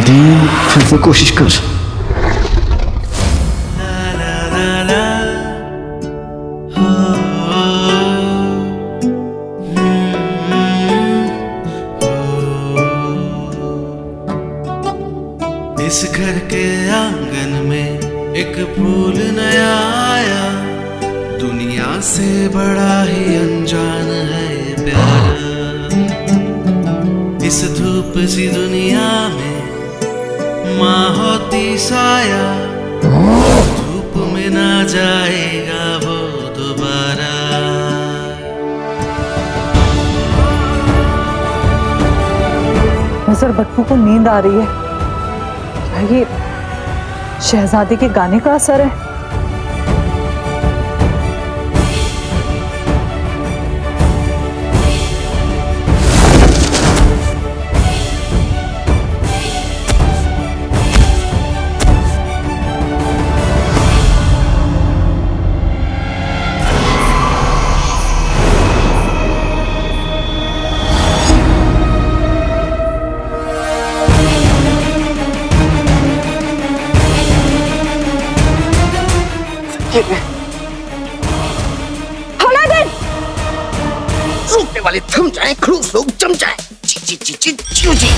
नदीम, फिर से कोशिश कर। इस घर के आंगन में एक फूल नया आया, दुनिया से बड़ा ही अनजान है ये प्यारा। इस धूप सी दुनिया में माँ होती साया, धूप में ना जाएगा वो दोबारा। नजर बट्टू को नींद आ रही है। क्या ये शहजादे के गाने का असर है? सूखने वाले थम जाएं, खड़ूस लोग जम जाएं। ची ची ची ची ची ची।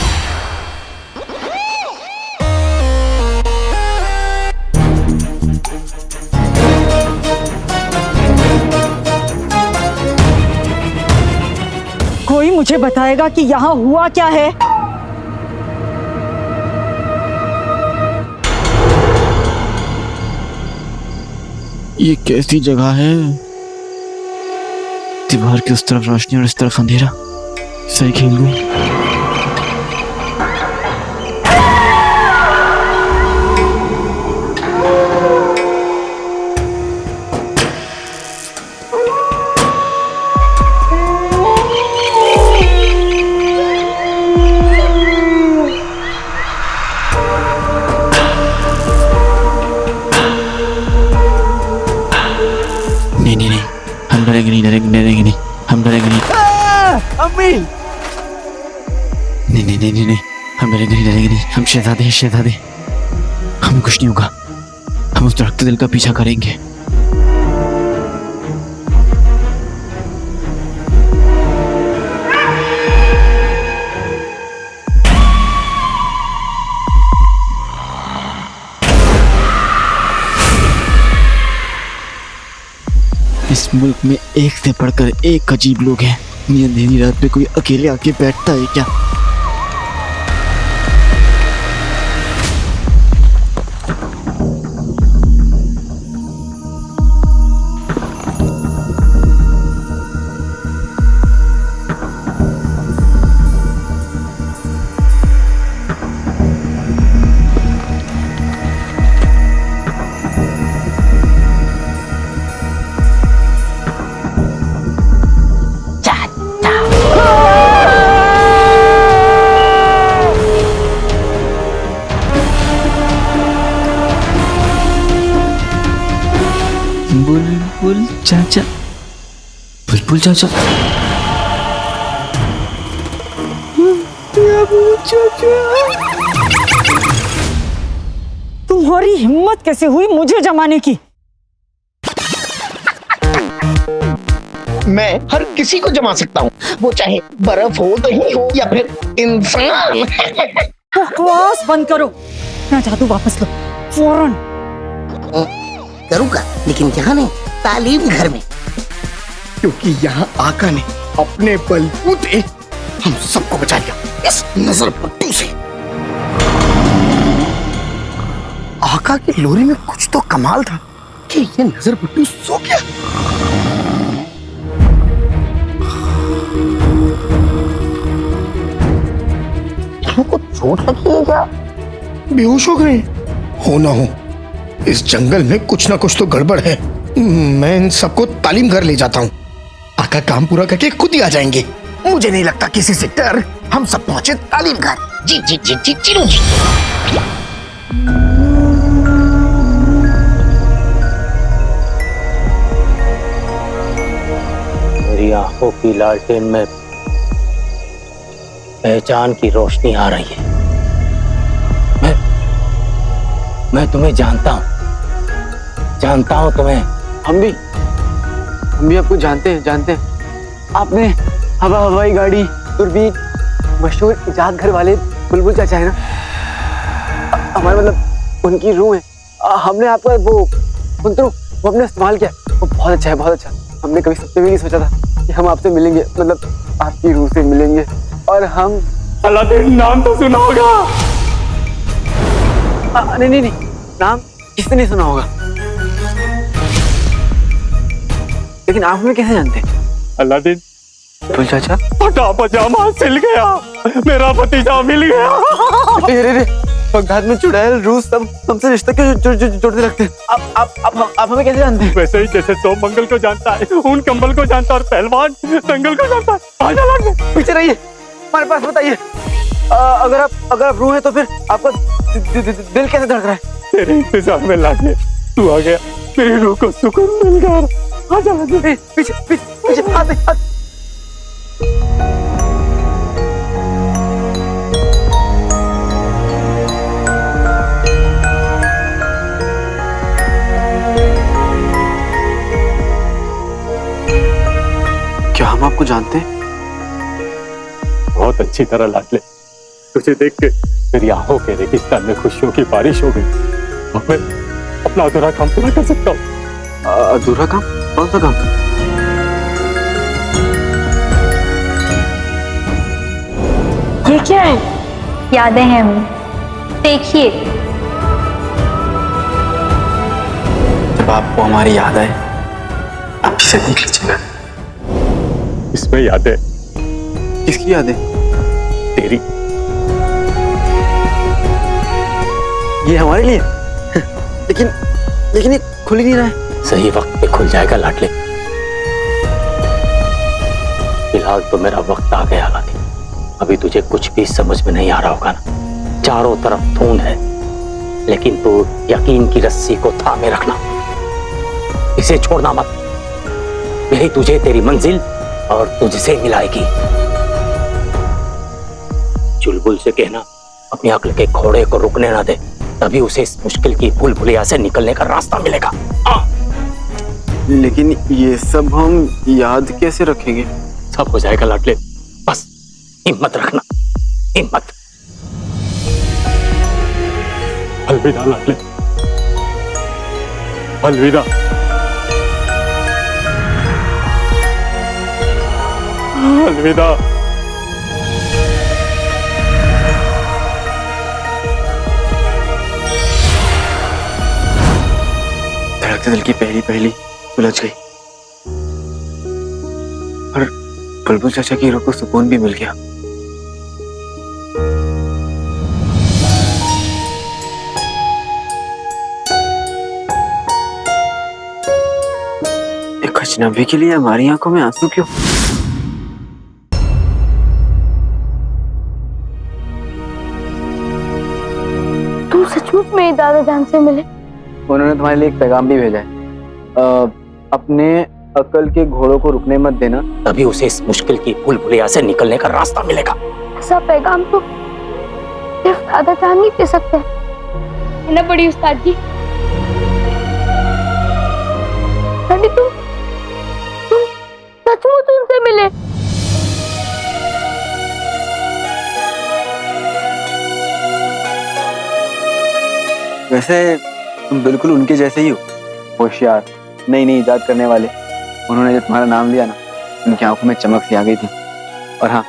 कोई मुझे बताएगा कि यहाँ हुआ क्या है? ये कैसी जगह है? दीवार की उस तरफ रोशनी और इस तरफ अंधेरा। सही खेल गई। नहीं, हम डरेंगे नहीं, हम डरेंगे नहीं। अम्मी! नहीं, हम डरेंगे नहीं। हम शहजादे हैं। हमें कुछ नहीं होगा। हम उस दरख्त दिल का पीछा करेंगे। इस मुल्क में एक से बढ़कर एक अजीब लोग हैं। ये अंधेरी रात में कोई अकेले आके बैठता है क्या? बुलबुल चाचा। तुम्हारी हिम्मत कैसे हुई मुझे जमाने की? मैं हर किसी को जमा सकता हूँ, वो चाहे बर्फ हो, दही हो या फिर इंसान। बकवास बंद करो। अपना जादू वापस लो फौरन। करूँगा, लेकिन यहाँ नहीं, तालीम घर में। क्योंकि यहाँ आका ने अपने बलबूते हम सबको बचा लिया इस नजर पट्टू से। आका की लोरी में कुछ तो कमाल था कि ये नजर पट्टू सो गया। इनको चोट लगी है क्या? बेहोश हो गए? हो ना हो, इस जंगल में कुछ ना कुछ तो गड़बड़ है। मैं इन सबको तालीम घर ले जाता हूँ। आका काम पूरा करके खुद ही आ जाएंगे। मुझे नहीं लगता किसी से डर। हम सब पहुंचे तालीम घर। जी जी जी जी चिरू जी। मेरी आंखों की लालटेन में पहचान की रोशनी आ रही है। मैं तुम्हें जानता हूँ तुम्हें। हम भी आपको जानते हैं। आपने हवाई गाड़ी, दूरबीन, मशहूर इजाद घर वाले बुलबुल चाचा है ना, हमारे मतलब उनकी रूह है। हमने आपका वो हमने इस्तेमाल किया, वो बहुत अच्छा है, बहुत अच्छा। हमने कभी सपने में नहीं सोचा था कि हम आपसे मिलेंगे, मतलब आपकी रूह से मिलेंगे। और हम अलादीन नाम तो सुना होगा। नहीं, नाम किसने नहीं सुना होगा, लेकिन आप हमें कैसे जानते हैं? अलादीन, बुलबुल चाचा, फटा पजामा सिल गया, मेरा भतीजा मिल गया। अरे बगदाद में चुड़ैल, रूस सब हमसे रिश्ता क्यों जोड़ने लगते हैं? आप हमें कैसे जानते हैं? वैसे ही जैसे सोम मंगल को जानता है, उन कंबल को जानता है, और पहलवान दंगल को जानता है। आजा लग पीछे रहिए, हमारे पास बताइए। अगर आप रूह है तो फिर आपका दिल कैसे धड़क रहा है? तेरे इंतजार में लागे तू आ गया, मेरी रूह को सुकून मिल गया। आजा लग पीछे आते। क्या हम आपको जानते हैं? बहुत अच्छी तरह लाडले, तुझे देख के मेरी आंखों के रेगिस्तान में खुशियों की बारिश हो गई। और मैं अपना अधूरा काम पूरा कर सकता हूँ। अधूरा काम? कौन सा काम? ये क्या है? यादें हैं हमें, देखिए। जब आपको हमारी याद आए, आप इसे देख लीजिएगा। इसमें यादें? किसकी यादें? तेरी। ये हमारे लिए लेकिन ये खुल ही नहीं रहा है। सही वक्त पे खुल जाएगा लाडले। फिलहाल तो मेरा वक्त आ गया अलादीन। अभी तुझे कुछ भी समझ में नहीं आ रहा होगा ना। चारों तरफ धुंध है, लेकिन तू यकीन की रस्सी को थामे रखना, इसे छोड़ना मत। यही तुझे तेरी मंजिल और तुझसे मिलाएगी। चुलबुल से कहना अपनी अक्ल के घोड़े को रुकने ना दे, तभी उसे इस मुश्किल की भूल भुलैया से निकलने का रास्ता मिलेगा। लेकिन ये सब हम याद कैसे रखेंगे? सब हो जाएगा लाडले, बस हिम्मत रखना, हिम्मत। अलविदा लाडले, अलविदा। अलविदा। धड़कते दिल की पहली उलझ गई, और बुलबुल चाचा की रूह को सुकून भी मिल गया। एक अजनबी के लिए हमारी आंखों में आंसू क्यों? तुम सचमुच मेरी दादा जान से मिले? उन्होंने तुम्हारे लिए एक पैगाम भी भेजा है। अपने अकल के घोड़ों को रुकने मत देना, तभी उसे इस मुश्किल की भूल भुलैया से निकलने का रास्ता मिलेगा। ऐसा पैगाम तो सिर्फ दादा जान ही दे सकते हैं, है ना बड़ी उस्ताद जी? अरे तुम सचमुच उनसे मिले? वैसे तुम बिल्कुल उनके जैसे ही हो, होशियार, नई नई इजाद करने वाले। उन्होंने जब तुम्हारा नाम लिया ना, उनकी आंखों में चमक सी आ गई थी। और हाँ,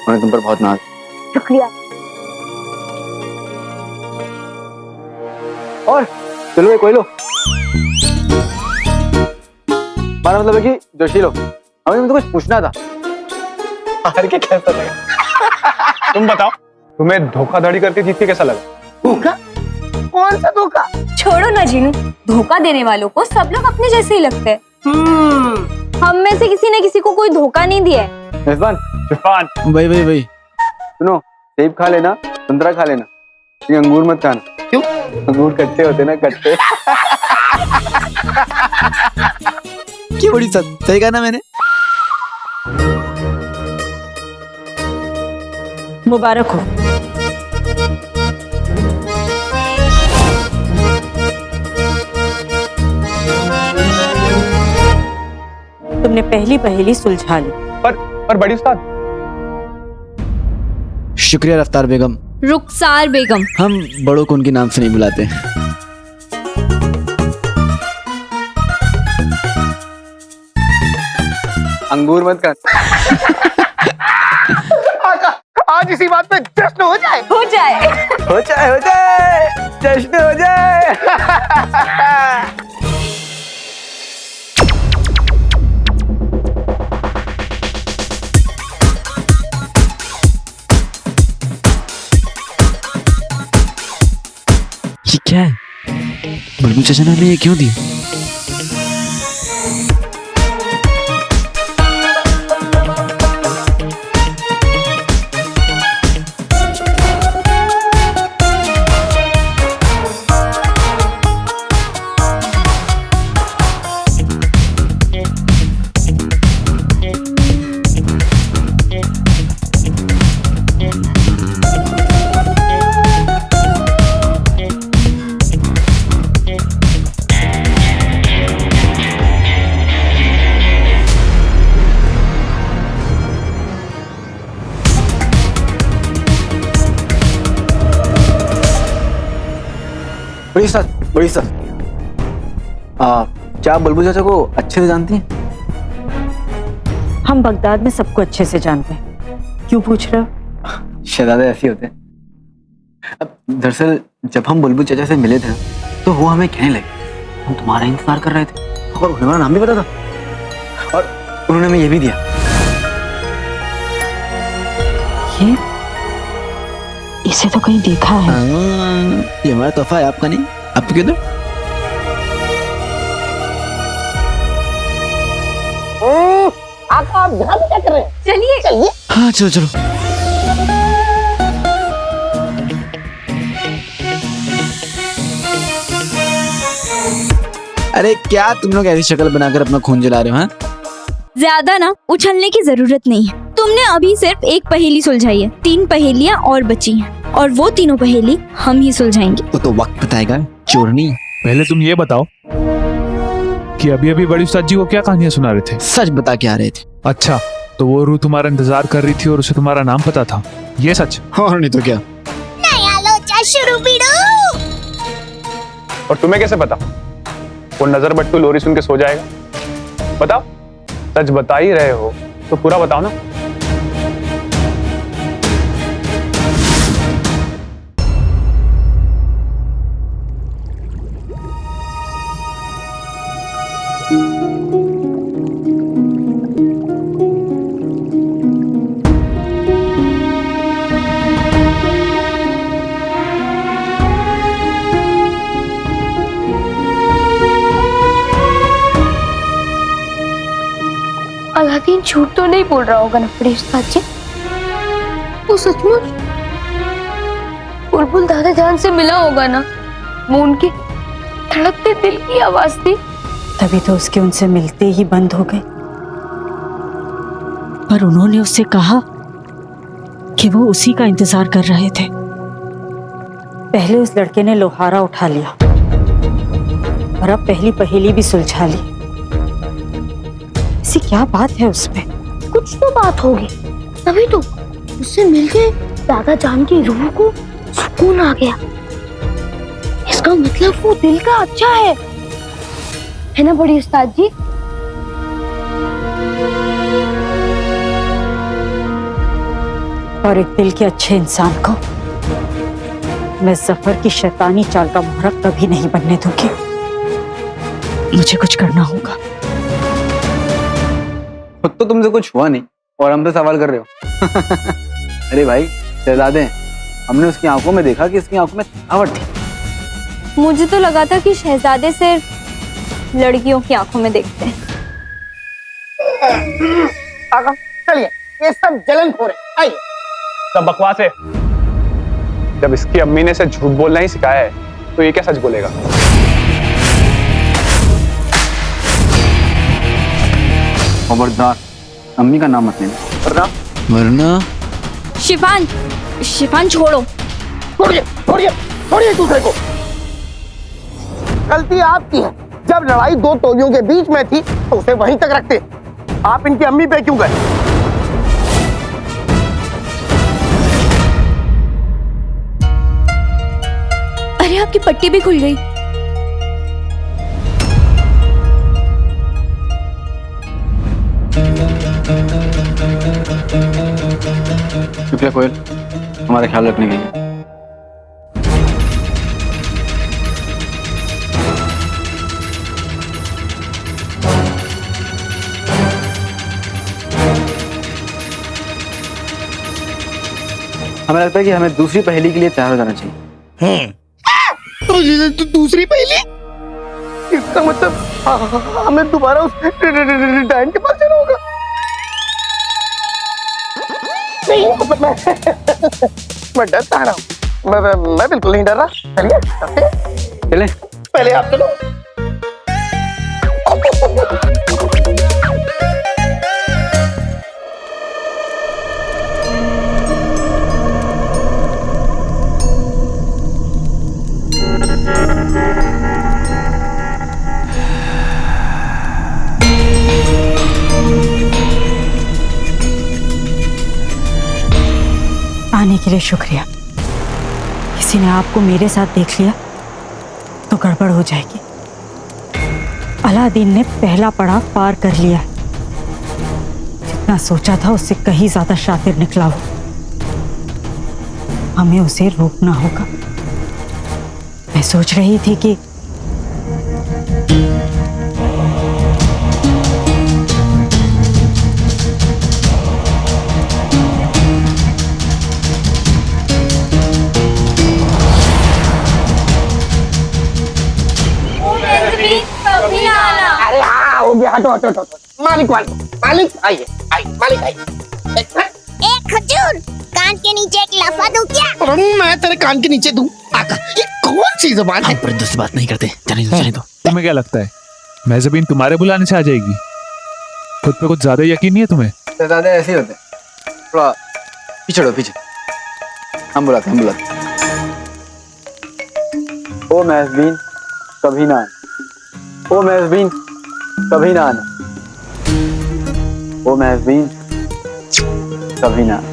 उन्हें तुम पर बहुत नाज। शुक्रिया। और चलो ये कोई लो, हमारा मतलब है कि जोशी लो। हमें तुमसे कुछ पूछना था। हार के कैसा लगा? तुम बताओ, तुम्हें धोखाधड़ी करके जीत के कैसा लगा? धोखा? कौन सा धोखा? छोड़ो ना जीनू, धोखा देने वालों को सब लोग अपने जैसे ही लगते हैं। हम में से किसी ने किसी को कोई धोखा नहीं दिया है। मेजबान, शिफान, भाई सुनो, सेब खा लेना, संतरा खा लेना, ये अंगूर मत खाना। क्यों? अंगूर कच्चे होते ना, कच्चे। क्यों बड़ी सही कहा ना मैंने? मुबारक हो। तुमने पहली पहेली सुलझा ली। पर बड़ी उस्ताद, शुक्रिया रफ्तार बेगम। रुखसार बेगम। हम बड़ों को उनके नाम से नहीं बुलाते। अंगूर मत कर। आज इसी बात पे जश्न हो जाए। हो जाए। हो जाए जश्न हो जाए। ये क्या है? बुलबुल चाचा ने हमें ये क्यों दी? बड़ी सर, बड़ी सर, क्या आप बुलबुल चाचा को अच्छे से जानती हैं? हम बगदाद में सबको अच्छे से जानते हैं, क्यों पूछ रहे हो? शहजादे ऐसे होते हैं। अब दरअसल जब हम बुलबुल चाचा से मिले थे ना, तो वो हमें कहने लगे हम तुम्हारा इंतजार कर रहे थे, और उन्हें हमारा नाम भी पता था, और उन्होंने हमें ये भी दिया। इसे तो कहीं देखा है। ये हमारा तोहफा है, आपका नहीं। आपको क्यों दो? आप ध्यान क्या कर रहे हैं? चलिए। हाँ चलो चलो। अरे क्या तुम लोग ऐसी शक्ल बनाकर अपना खून जला रहे हो? हाँ, ज्यादा ना उछलने की जरूरत नहीं है। तुमने अभी सिर्फ एक पहेली सुलझाई है, 3 पहेलियां और बची हैं, और वो तीनों पहेली हम ही सुलझाएंगे। तो वक्त बताएगा चोरनी। पहले तुम ये बताओ कि अभी अभी बड़ी उस्ताद जी को क्या कहानियां सुना रहे थे? सच बता के आ रहे थे। अच्छा, तो वो रूह तुम्हारा इंतजार कर रही थी और उसे तुम्हारा नाम पता था, ये सच? और नहीं तो क्या। और तुम्हें कैसे पता? वो नजर बट्टू लोरी सुन के सो जाएगा? बताओ, सच बता ही रहे हो तो पूरा बताओ ना। अलादीन झूठ तो नहीं बोल रहा होगा ना बड़ी उस्ताद जी? वो सचमुच बुलबुल दादा जान से मिला होगा ना? वो उनके धड़कते दिल की आवाज थी। तभी तो उसके उनसे मिलते ही बंद हो गए। पर उन्होंने उससे कहा कि वो उसी का इंतजार कर रहे थे। पहले उस लड़के ने लोहारा उठा लिया, और अब पहली पहेली भी सुलझा ली। ऐसी क्या बात है उसमें? कुछ तो बात होगी, तभी तो उससे मिलके दादा जान की रूह को सुकून आ गया। इसका मतलब वो दिल का अच्छा है ना बड़ी उस्ताद जी? और एक दिल के अच्छे इंसान को मैं सफर की शैतानी चाल का मोहरा कभी नहीं बनने दूंगी। मुझे कुछ करना होगा। खुद तो तुमसे कुछ हुआ नहीं और हमसे सवाल कर रहे हो। अरे भाई शहजादे, हमने उसकी आंखों में देखा कि इसकी आंखों में थकावट थी। मुझे तो लगा था कि शहजादे सिर्फ लड़कियों की आंखों में देखते हैं। चलिए, ये सब जलनखोर है। आइए। सब बकवास है। जब इसकी अम्मी ने इसे झूठ बोलना ही सिखाया है, तो ये क्या सच बोलेगा? खबरदार, अम्मी का नाम मत लेना। वरना शिफान छोड़ो। छोड़िए दूसरे को। गलती आपकी है। जब लड़ाई दो टोलियों के बीच में थी तो उसे वहीं तक रखते। आप इनकी अम्मी पे क्यों गए? अरे आपकी पट्टी भी खुल गई। शुक्रिया कोयल, हमारा ख्याल रखने के लिए। हमें लगता है कि हमें दूसरी पहेली के लिए तैयार हो जाना चाहिए। दूसरी पहेली? इसका मतलब हमें दोबारा उस डायन के पास जाना होगा। नहीं, मैं डरता रहा हूँ। मैं बिल्कुल नहीं डर रहा। चलिए चले। पहले आप चलो। आने के लिए शुक्रिया। किसी ने आपको मेरे साथ देख लिया तो गड़बड़ हो जाएगी। अलादीन ने पहला पड़ाव पार कर लिया है। जितना सोचा था उससे कहीं ज्यादा शातिर निकला वो। हमें उसे रोकना होगा। मैं सोच रही थी कि अरे हाँ, हो गया। हटो हटो हटो। मालिक आइए, मालिक आइए। एक खजूर कान के नीचे एक लफा दूं क्या? मैं तेरे कान के नीचे दूं? आका, ये कौन सी जबान है? हम परिंदों से बात नहीं करते। चले तो। तुम्हें क्या लगता है मेहज़बीन तुम्हारे बुलाने से आ जाएगी? खुद पे कुछ ज्यादा यकीन नहीं है तुम्हें? ज्यादा ऐसे ही होते हैं। थोड़ा पीछे पीछे। हम बुलाते। ओ मेहज़बीन कभी ना आना। ओ मेहज़बीन कभी ना आना। ओ मेहज़बीन कभी ना आना।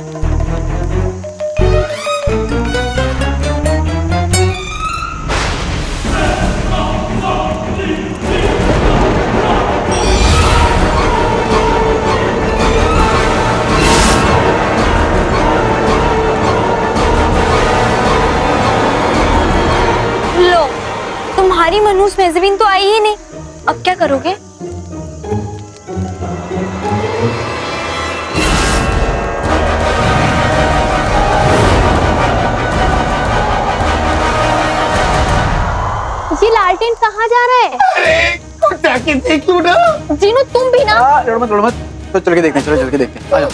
लो, तुम्हारी मनहूस मेहज़बीन तो आई ही नहीं। अब क्या करोगे? ये लालटेन कहाँ जा रहा है? अरे जाके देख लो ना। जीनू तुम भी ना। लड़ मत। तो चल के देखते हैं। चलो चल के देखते हैं। आ जाओ।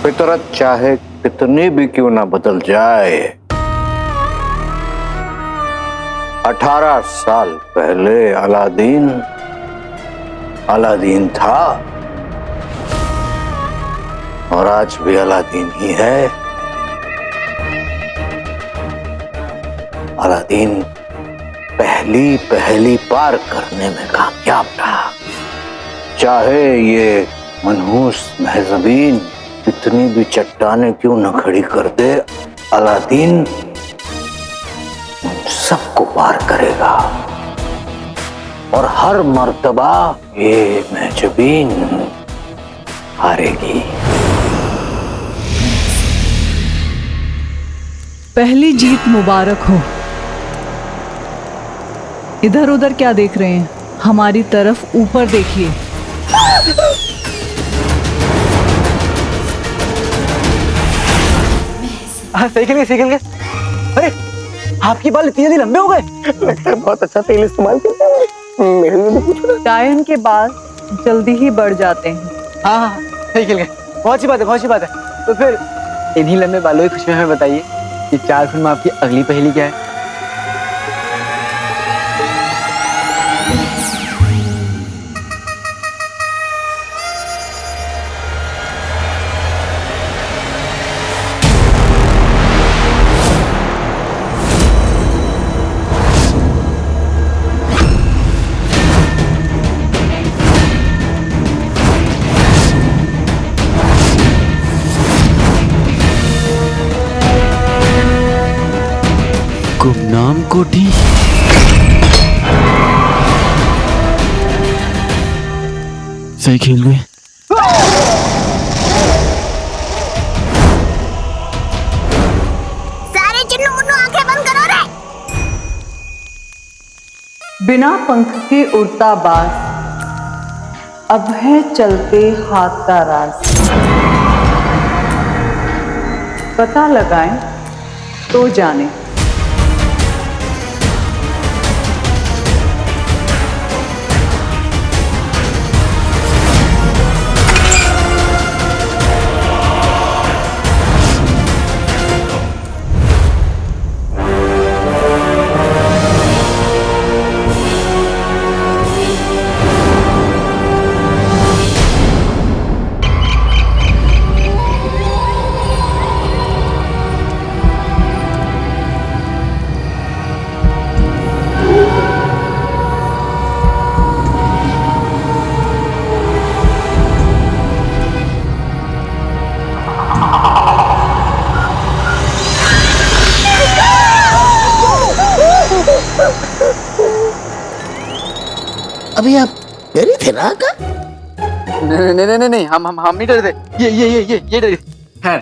फितरत चाहे कितनी भी क्यों ना बदल जाए, 18 साल पहले अलादीन था और आज भी अलादीन ही है। अलादीन पहली पार करने में कामयाब रहा। चाहे ये मनहूस मेहज़बीन कितनी भी चट्टाने क्यों न खड़ी कर दे, अलादीन सबको पार करेगा। और हर मर्तबा ये मेहज़बीन हारेगी। पहली जीत मुबारक हो। इधर उधर क्या देख रहे हैं? हमारी तरफ ऊपर देखिए। हाँ, सही खेल गए। अरे आपकी बाल इतनी जल्दी लंबे हो गए? लगता है बहुत अच्छा तेल इस्तेमाल करते हैं। मेरे लिए भी पूछो ना। डायन के बाल जल्दी ही बढ़ जाते हैं। हाँ, सही खेल गए। बहुत अच्छी बात है। तो फिर इन्हीं लंबे बालों की खुशी में हमें बताइए कि 4 फिल्म आपकी अगली पहेली क्या है? राम कोठी। सही खेल गए। सारे चिन्नू मुन्नू आंखें बंद करो रे। बिना पंख के उड़ता बाज, अब है चलते हाथ का राज। पता लगाएं तो जाने। अभी आप डरे थे ना का? नहीं, हम नहीं डरे थे। ये डरे। खैर,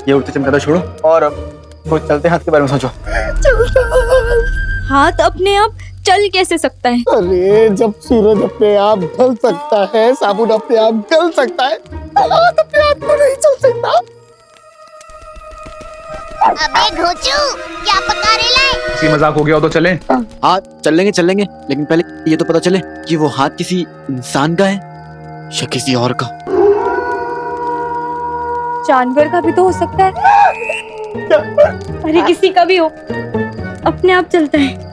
ये उड़ते चमकाता छोड़ो और वो चलते हाथ के बारे में सोचो। हाथ अपने आप चल कैसे सकता है? अरे जब सूरज अपने आप ढल सकता है, साबुन अपने आप गल सकता है, हाथ अपने आप को नहीं चल सकता। अबे घोचू, क्या पका रहे लाए? सी मजाक हो गया हो तो चलें। हाँ चल लेंगे, लेकिन पहले ये तो पता चले कि वो हाथ किसी इंसान का है या किसी और का। जानवर का भी तो हो सकता है। अरे किसी का भी हो, अपने आप चलता है।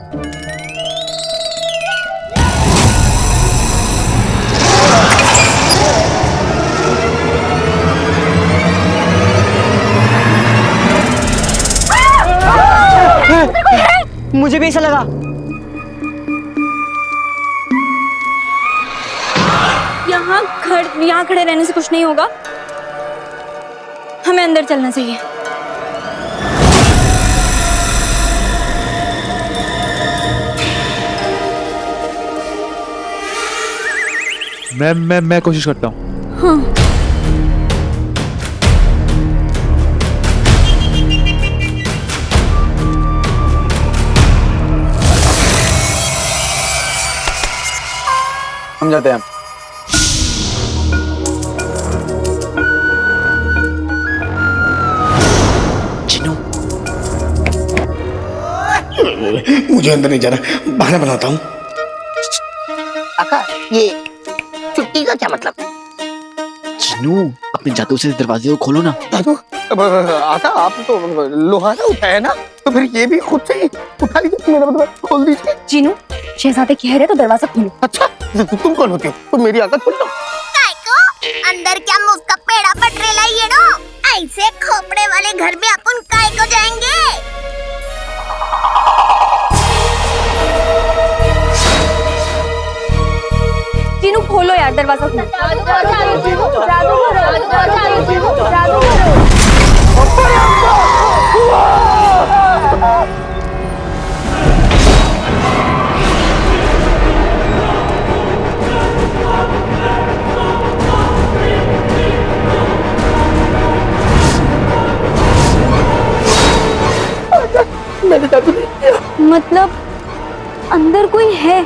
मुझे भी ऐसा लगा। यहाँ खड़े रहने से कुछ नहीं होगा, हमें अंदर चलना चाहिए। मैं कोशिश करता हूँ। हाँ। हम जाते हैं। चिन्नू, मुझे अंदर नहीं जाना, बहाना बनाता हूँ। आका, ये छुट्टी का क्या मतलब? चिन्नू, अपने जादू से दरवाजे को खोलो ना। जादू? आका, आप तो लोहारा उठाया ना, तो फिर ये भी खुद से ही उठा लीजिए, मेरा मतलब खोल दीजिए। चीनू, शहजादे कह रहे तो दरवाजा खोलो। अच्छा, तुम कौन होती हो? तुम मेरी आका खोल लो। काय को? अंदर क्या मुफ्त का पेड़ा पटरे लाइए नो? ऐसे खोपड़े वाले घर में अपन काय को जाएंगे? चीनू खोलो यार दरवाजा खोलो। मतलब अंदर कोई है?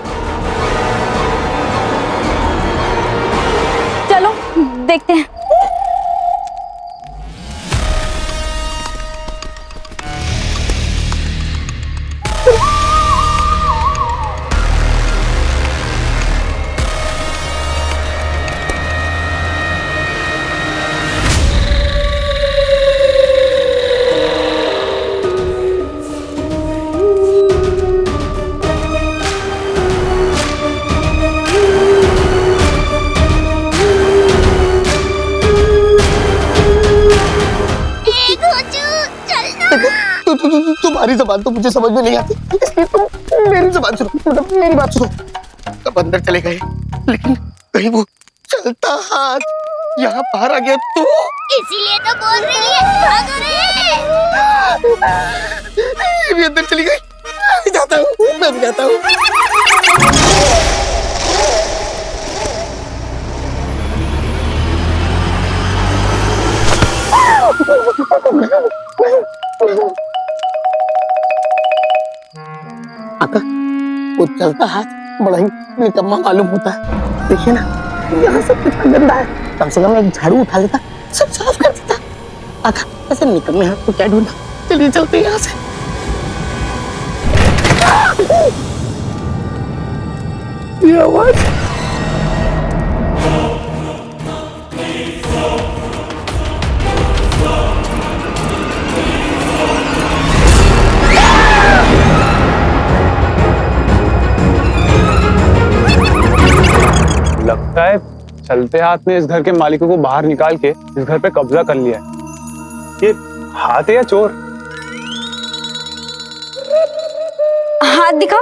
चलो देखते हैं। तुम्हारी जबान तो मुझे समझ में नहीं आती, इसलिए तुम मेरी जबान सुनो, मतलब मेरी बात सुनो। अब अंदर चले गए, लेकिन कहीं वो चलता हाथ यहाँ बाहर आ गया तो? इसीलिए तो बोल रही है, भागो रे। ये भी अंदर चली गई। जाता हूँ, मैं भी जाता हूँ। आका, वो चलता हाथ बड़ा ही निकम्मा मालूम होता है। देखिए ना, यहाँ सब कुछ गंदा है, कम से कम एक झाड़ू उठा लेता, सब साफ कर देता। आका, ऐसे निकम्मे हाथ को क्या ढूंढना, चलिए चलते यहाँ से। ये आवाज लगता है चलते हाथ ने इस घर के मालिकों को बाहर निकाल के इस घर पे कब्जा कर लिया है। ये हाथ है या चोर? हाथ दिखा।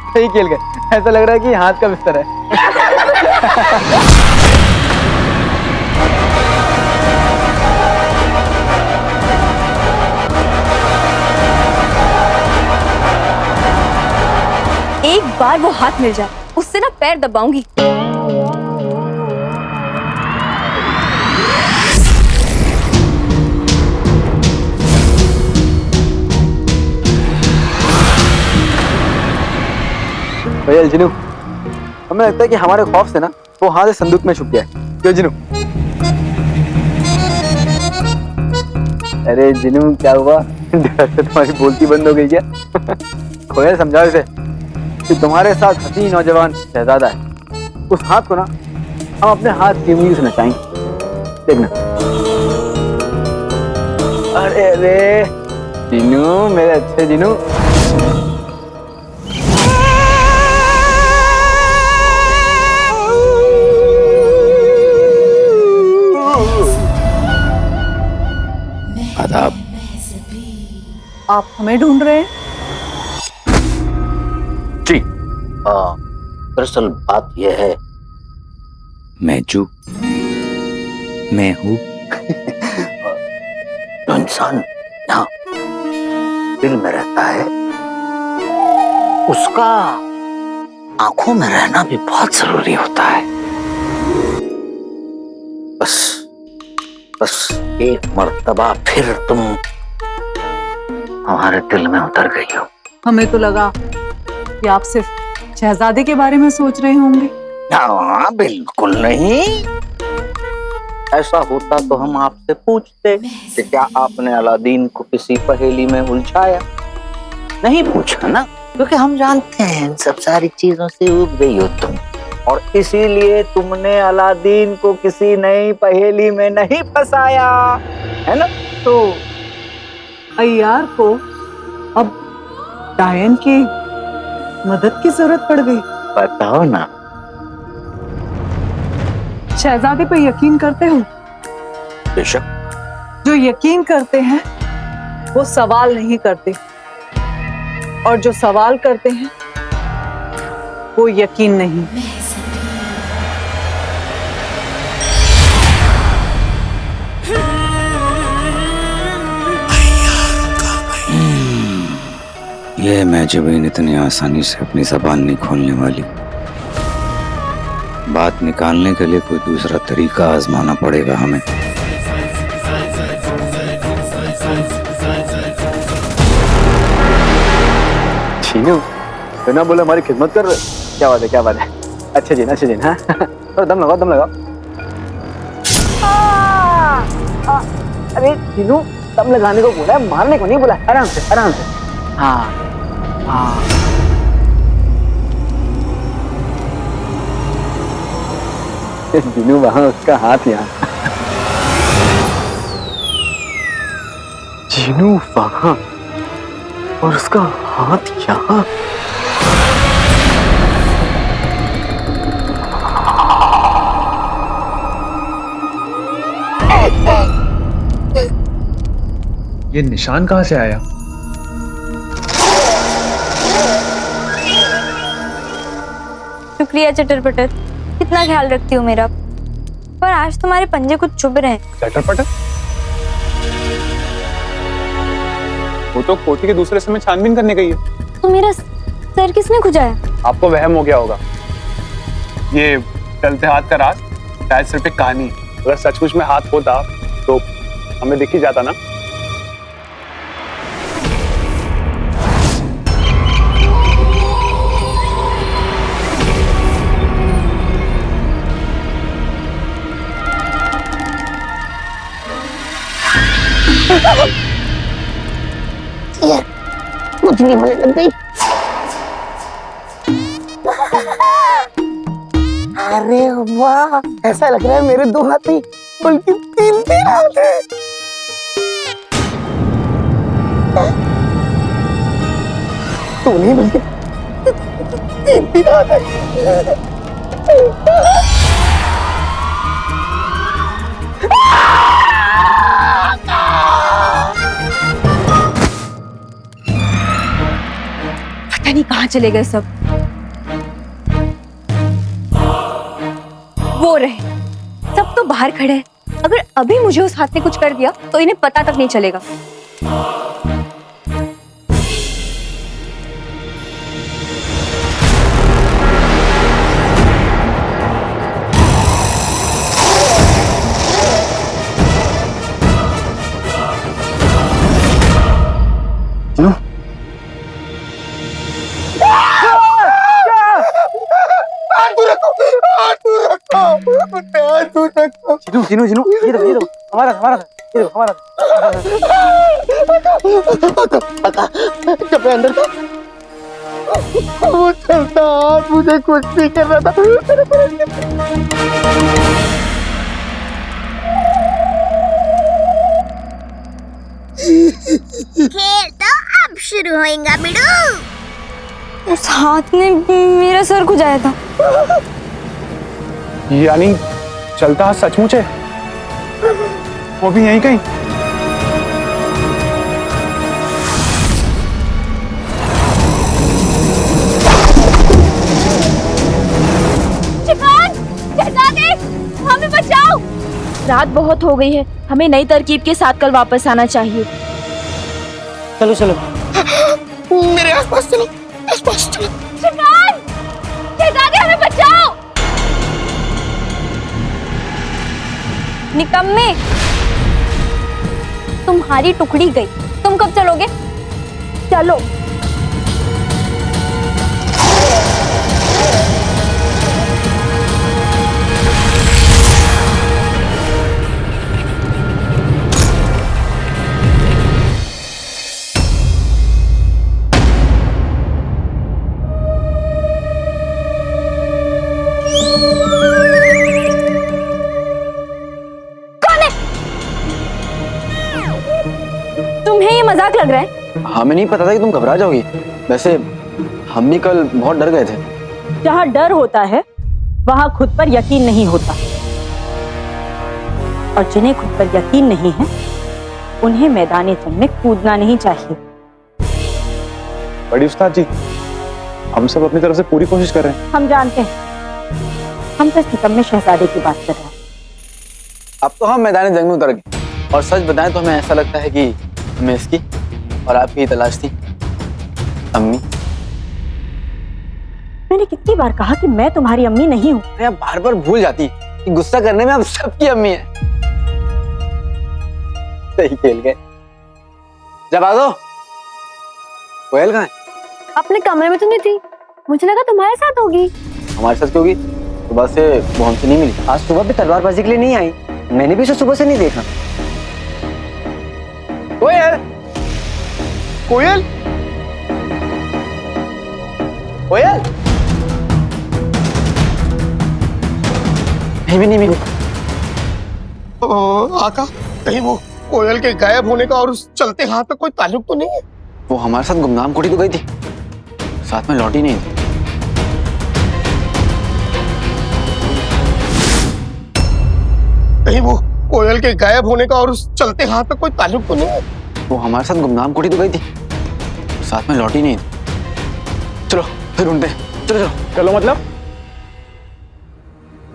सही खेल गए, ऐसा लग रहा है कि हाथ का बिस्तर है। एक बार वो हाथ मिल जाए, उससे ना पैर दबाऊंगी। भैया जिनू, हमें लगता है कि हमारे खौफ से ना वो हाथ इस संदूक में छुप गया है। क्यों जिनू? अरे जिनू, क्या हुआ? तुम्हारी बोलती बंद हो गई क्या? खोया, समझाओ इसे कि तुम्हारे साथ हसीन नौजवान शहजादा है। उस हाथ को ना हम अपने हाथ की उंगली से नचाएंगे, देखना। अरे अरे जिनू, मेरे अच्छे जिनू। आदाब। आप हमें ढूंढ रहे हैं? जी, दरअसल बात यह है, मैं हूँ जो इंसान यहाँ दिल में रहता है, उसका आंखों में रहना भी बहुत जरूरी होता है। बस एक मर्तबा फिर तुम हमारे दिल में उतर गई हो। हमें तो लगा कि आप सिर्फ शहजादे के बारे में सोच रहे होंगे। हाँ, बिल्कुल नहीं। ऐसा होता तो हम आपसे पूछते कि क्या आपने अलादीन को किसी पहेली में उलझाया। नहीं पूछा ना, क्योंकि हम जानते हैं इन सब सारी चीजों से उब गई हो तुम, और इसीलिए तुमने अलादीन को किसी नई पहेली में नहीं फंसाया, है ना? तो अय्यार को अब डायन की मदद की जरूरत पड़ गई। बताओ ना। शहजादे पे यकीन करते हो? बेशक। जो यकीन करते हैं वो सवाल नहीं करते, और जो सवाल करते हैं वो यकीन नहीं। ये महजबीन इतनी आसानी से अपनी जबान नहीं खोलने वाली। बात निकालने के लिए कोई दूसरा तरीका आजमाना पड़ेगा हमें। छीनू, बिना बोले हमारी खिदमत कर। क्या बात है, क्या बात है। अच्छे जिन, अच्छे जिन। हाँ, थोड़ा दम लगाओ, दम लगाओ। अरे छीनू, दम लगाने को बोला है, मारने को नहीं बोला। आराम से, आराम से। हाँ हाँ। जिनू वहां, उसका हाथ यहाँ। जिनू वहां और उसका हाथ यहाँ। ये निशान कहाँ से आया? शुक्रिया चटर पटर, कितना ख्याल रखती हो मेरा। पर आज तुम्हारे पंजे कुछ चुभ रहे हैं। चटर पटर? वो तो कोठी के दूसरे समय छानबीन करने गई है। तो मेरा सर किसने खुजाया? आपको वहम हो गया होगा। ये चलते हाथ का राज शायद सिर्फ एक कहानी। अगर सचमुच में हाथ होता तो हमें दिख ही जाता ना। कुछ नहीं होने लग गई। अरे वाह, ऐसा लग रहा है मेरे 2 हाथ नहीं बल्कि 3 हाथ है। तो नहीं बल्कि 3 हाथ है। पता नहीं कहाँ चले गए सब। वो रहे, सब तो बाहर खड़े हैं। अगर अभी मुझे उस हाथ ने कुछ कर दिया तो इन्हें पता तक नहीं चलेगा। चिनू चिनू चिनू, ये दो हमारा ये दो हमारा। जब मैं अंदर था वो चलता हाथ मुझे कुछ नहीं कर रहा था। खेल तो अब शुरू होएगा बिडू। उस हाथ ने मेरा सर खुजाया था। यानी चलता हाथ सचमुच है, वो भी यहीं कहीं। हमें बचाओ। रात बहुत हो गई है, हमें नई तरकीब के साथ कल वापस आना चाहिए। चलो चलो मेरे आसपास चलो, आसपास चलो। हमें बचाओ। निकम्मे, तुम्हारी टुकड़ी गई, तुम कब चलोगे? चलो। तुम्हें ये मजाक लग रहा है? हमें नहीं पता था कि तुम घबरा जाओगी। वैसे हम भी कल बहुत डर गए थे। जहाँ डर होता है वहाँ खुद पर यकीन नहीं होता, और जिन्हें खुद पर यकीन नहीं है उन्हें मैदान जंग में कूदना नहीं चाहिए। बड़ी उस्ताद जी, हम सब अपनी तरफ से पूरी कोशिश कर रहे हैं। हम जानते हैं, हम तो निकम्मे शहजादे की बात कर रहे हैं। अब तो हम मैदान जंग में उतर गए, और सच बताएं तो हमें ऐसा लगता है कि हमें इसकी और आपकी तलाश थी। अम्मी, मैंने कितनी बार कहा कि मैं तुम्हारी अम्मी नहीं हूँ। अरे आप बार बार भूल जाती कि गुस्सा करने में आप सबकी अम्मी है। सही खेल गए। जब आ दो। कोयल कहाँ है? अपने कमरे में तो नहीं थी, मुझे लगा तुम्हारे साथ होगी। हमारे साथ क्यों होगी? सुबह से वो हमसे नहीं मिली। आज सुबह भी तलवारबाजी के लिए नहीं आई, मैंने भी उसे सुबह से नहीं देखा। कोयल, कोयल, कोयल, नहीं मिली। आका, कहीं वो कोयल के गायब होने का और उस चलते हाथ का कोई ताल्लुक तो नहीं है? वो हमारे साथ गुमनाम कोठी तो गई थी, साथ में लौटी नहीं थी। कहीं वो कोयल के गायब होने का और उस चलते हाथ का कोई ताल्लुक तो नहीं है? वो हमारे साथ गुमनाम कोठी तो गई थी, साथ में लौटी नहीं थी। चलो फिर ढूंढते हैं। चलो चलो चलो मतलब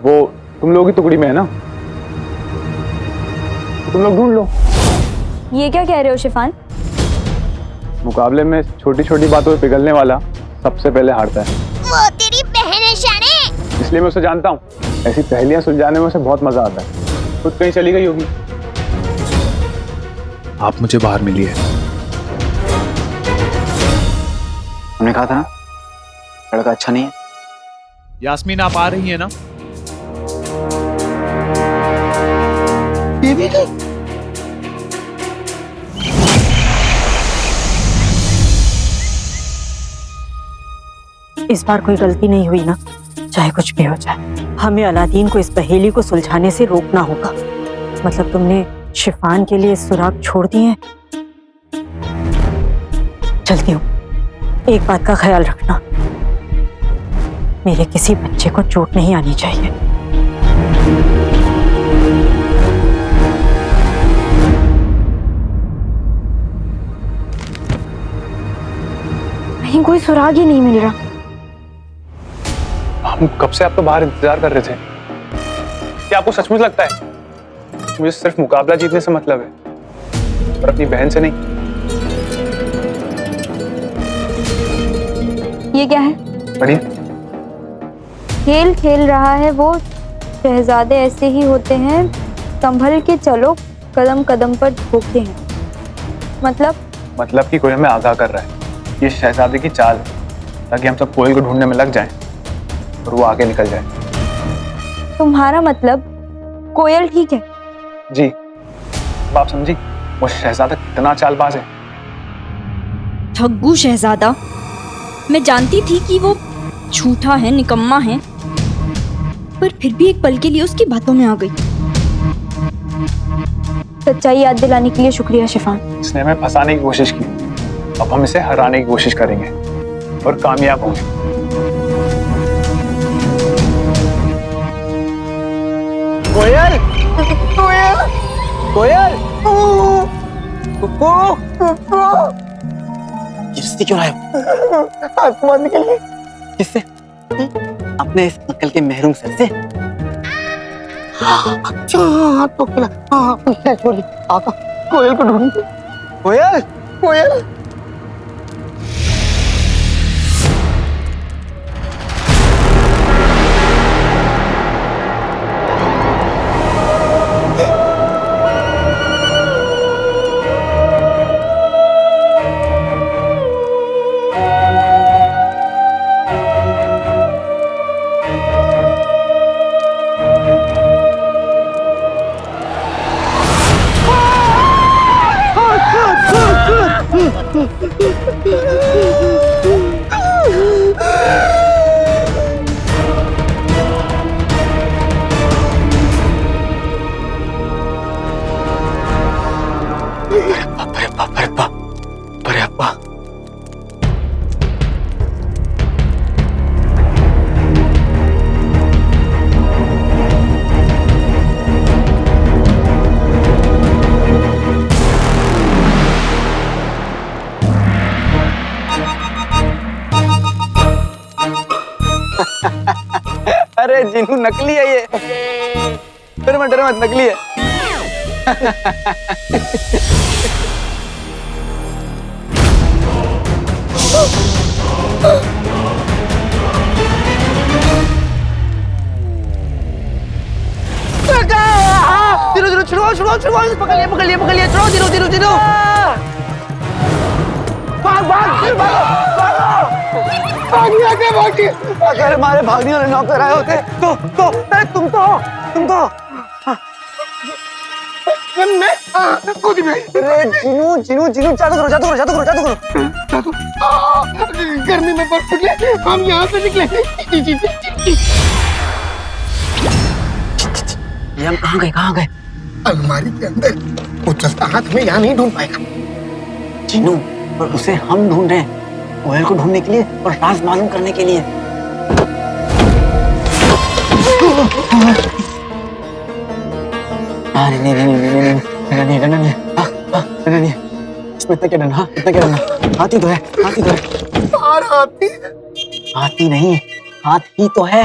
वो तुम लोगों की टुकड़ी में है ना, तो तुम लोग ढूंढ लो। ये क्या कह रहे हो शिफान? मुकाबले में छोटी छोटी बातों पे पिघलने वाला सबसे पहले हारता है। वो तेरी बहन है शाने। इसलिए मैं उसे जानता हूँ। ऐसी पहेलियां सुलझाने में उसे बहुत मजा आता है। खुद कहीं चली गई होगी। आप मुझे बाहर मिलिए। हमने कहा था ना लड़का अच्छा नहीं है। यास्मीन आप आ रही हैं ना? ये भी नहीं। इस बार कोई गलती नहीं हुई ना, चाहे कुछ भी हो जाए। हमें अलादीन को इस पहेली को सुलझाने से रोकना होगा। मतलब तुमने शिफान के लिए सुराग छोड़ दिए हैं। चलती हूँ, एक बात का ख्याल रखना, मेरे किसी बच्चे को चोट नहीं आनी चाहिए। कहीं कोई सुराग ही नहीं मिल रहा। हम कब से आपका बाहर इंतजार कर रहे थे। क्या आपको सचमुच लगता है मुझे सिर्फ मुकाबला जीतने से मतलब है और अपनी बहन से नहीं? ये क्या है? पढ़िए। खेल खेल रहा है वो, शहजादे ऐसे ही होते हैं, संभल के चलो, कदम कदम पर धोखे हैं। मतलब कि कोई हमें आगाह कर रहा है। ये शहजादे की चाल है ताकि हम सब कोयल को ढूंढने में लग जाएं और वो आगे निकल जाए। तुम्हारा मतलब कोयल ठीक है? जी, अब आप समझी वो शहजादा कितना चालबाज है। ठग्गू शहजादा। मैं जानती थी कि वो झूठा है, निकम्मा है, पर फिर भी एक पल के लिए उसकी बातों में आ गई। सच्चाई याद दिलाने के लिए शुक्रिया शिफान। इसने हमें फंसाने की कोशिश की, अब हम इसे हराने की कोशिश करेंगे और कामयाब होंगे। कोयल, कोयल, कोयल, कुकू, किससे क्यों आए? आसमान निकल गई। किससे? अपने इस अंकल के महरूम सर से। अच्छा हाँ तो खिला। हाँ छोड़ी आका कोयल को ढूंढ। कोयल, कोयल अरे जिनू नकली है ये। डर मत नकली है। छुड़वाओ, पकड़िए, छुड़ाओ, दिनो। भागिए। अगर हमारे भागने वाले नौकर आए होते तो अरे तुम तो खुद में। अरे जिनू जादू करो। गर्मी में बर्फ निकले, हम यहाँ से निकले। ये हम कहाँ गए? अलमारी के अंदर। वो चलता हाथ में यहाँ नहीं ढूंढ पाएगा। जिनू, और उसे हम ढूंढ रहे हैं कोयल को ढूंढने के लिए और राज मालूम करने के लिए। नहीं, इसमें इतना क्या डरना? हाथी तो है। और हाथी हाथी नहीं, हाथ ही तो है।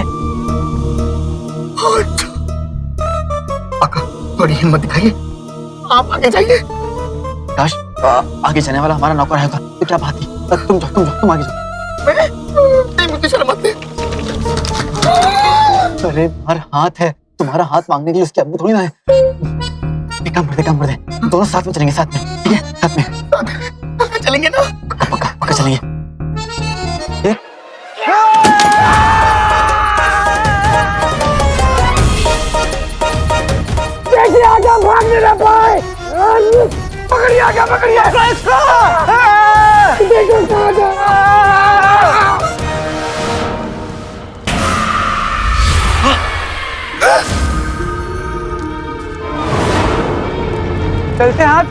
थोड़ी हिम्मत दिखाइए, आप आगे जाइए। काश आगे जाने वाला हमारा नौकर है तो क्या बात है। तुम आगे जाओ। नहीं, मुझे शर्म आती है। अरे हमारा हाथ है, तुम्हारा हाथ मांगने के लिए उसके अब्बू थोड़ी ना है। एक काम कर दे, दोनों साथ में चलेंगे, साथ में, ठीक है, साथ में चलेंगे ना? पक्का चलेंगे। देखिए आगे भागने ना पाए। पकड़िए आगे, पकड़िए। देखो कहाँ जा। चलते हाथ।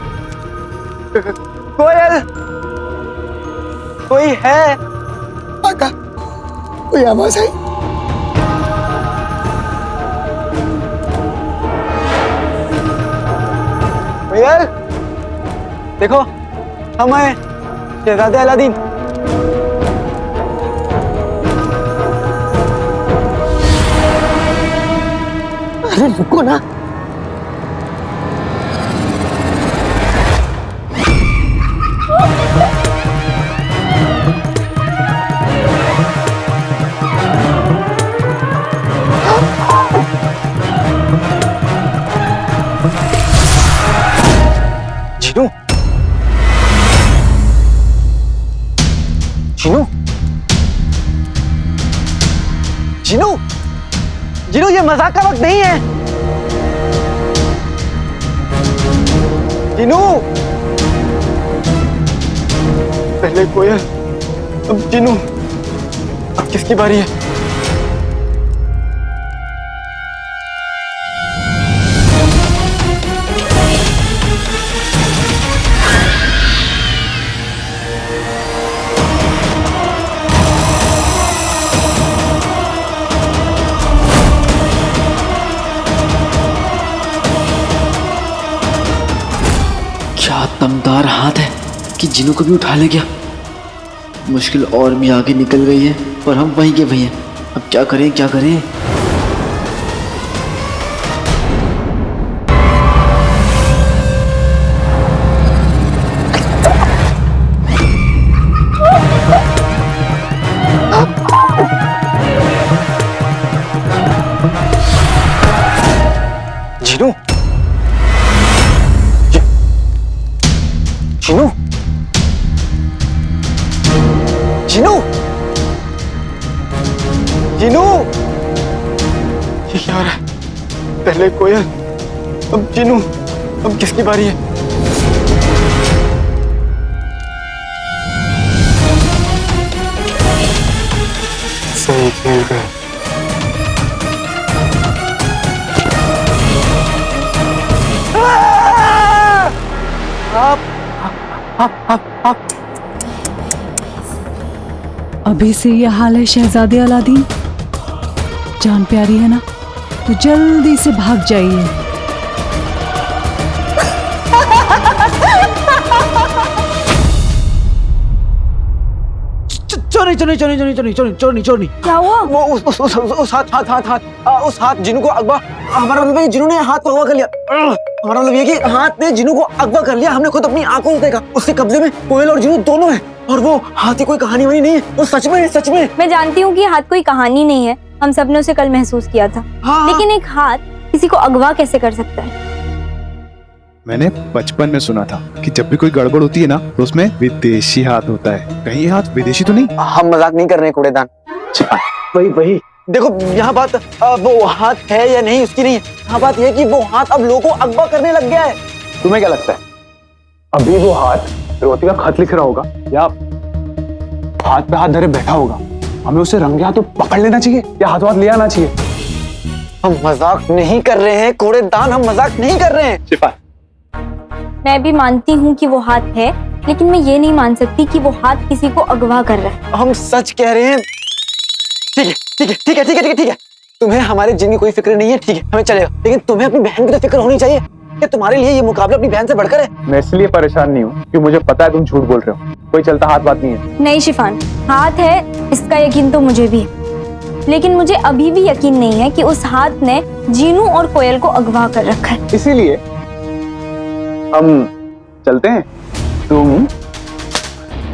कोयल, कोई है? आका, कोई आवाज आई? कोयल, देखो हम आए, शहजादे अलादीन। अरे रुको ना। जीनू, जीनू, जीनू, जीनू, ये मजाक का वक्त नहीं है। जीनू, पहले कोयल, अब जीनू, अब किसकी बारी है? क्या दमदार हाथ है कि जिनों को भी उठा ले गया। मुश्किल और भी आगे निकल गई है और हम वहीं के वहीं हैं। अब क्या करें, क्या करें? जिनू, जिनू, जिनू, जिनू, ये क्या हो रहा है? पहले कोयल, अब जिनू, अब किसकी बारी है? सही खेल गए। आप अभी से ये हाल है शहजादे अलादीन। जान प्यारी है ना, तो जल्दी से भाग जाइए। चोरनी। क्या हुआ? वो उस हाथ जिनू को अगवा, हमारा मतलब है जिनू ने हाथ को अगवा कर लिया। हमारा मतलब ये कि हाथ ने जिनू को अगवा कर लिया। हमने खुद अपनी आंखों से देखा। उसके कब्जे में कोयल और जिनू दोनों हैं। और वो हाथी कोई कहानी वानी नहीं है, वो सच में है, सच में। मैं जानती हूँ कि हाथ कोई कहानी नहीं है, हम सब ने उसे कल महसूस किया था। हाँ। लेकिन एक हाथ किसी को अगवा कैसे कर सकता है? मैंने बचपन में सुना था कि जब भी कोई गड़बड़ होती है ना तो उसमें विदेशी हाथ होता है। कहीं ये हाथ विदेशी तो नहीं? हम मजाक नहीं कर रहे हैं कूड़ेदान। वही देखो, यहाँ बात वो हाथ है या नहीं उसकी नहीं है। यहाँ बात यह कि वो हाथ अब लोगों को अगवा करने लग गया है। तुम्हें क्या लगता है अभी वो हाथ रोती का खत लिख रहा होगा या हाथ पे हाथ धरे बैठा होगा? हमें उसे रंगे हाथों पकड़ लेना चाहिए या हाथों हाथ ले आना चाहिए? हम मजाक नहीं कर रहे हैं कूड़ेदान, हम मजाक नहीं कर रहे हैं। शिफा, मैं भी मानती हूँ कि वो हाथ है, लेकिन मैं ये नहीं मान सकती कि वो हाथ किसी को अगवा कर रहा है। हम सच कह रहे हैं। ठीक है। तुम्हें हमारे जिन की कोई फिक्र नहीं है, ठीक है, हमें चलेगा। लेकिन तुम्हें अपनी बहन की तो फिक्र होनी चाहिए कि तुम्हारे लिए ये मुकाबला अपनी बहन से बढ़कर है। मैं इसलिए परेशान नहीं हूँ कि मुझे पता है तुम झूठ बोल रहे हो। कोई चलता हाथ बात नहीं है। नहीं शिफान, हाथ है इसका यकीन तो मुझे भी है। लेकिन मुझे अभी भी यकीन नहीं है कि उस हाथ ने जीनू और कोयल को अगवा कर रखा है। इसीलिए हम चलते हैं, तुम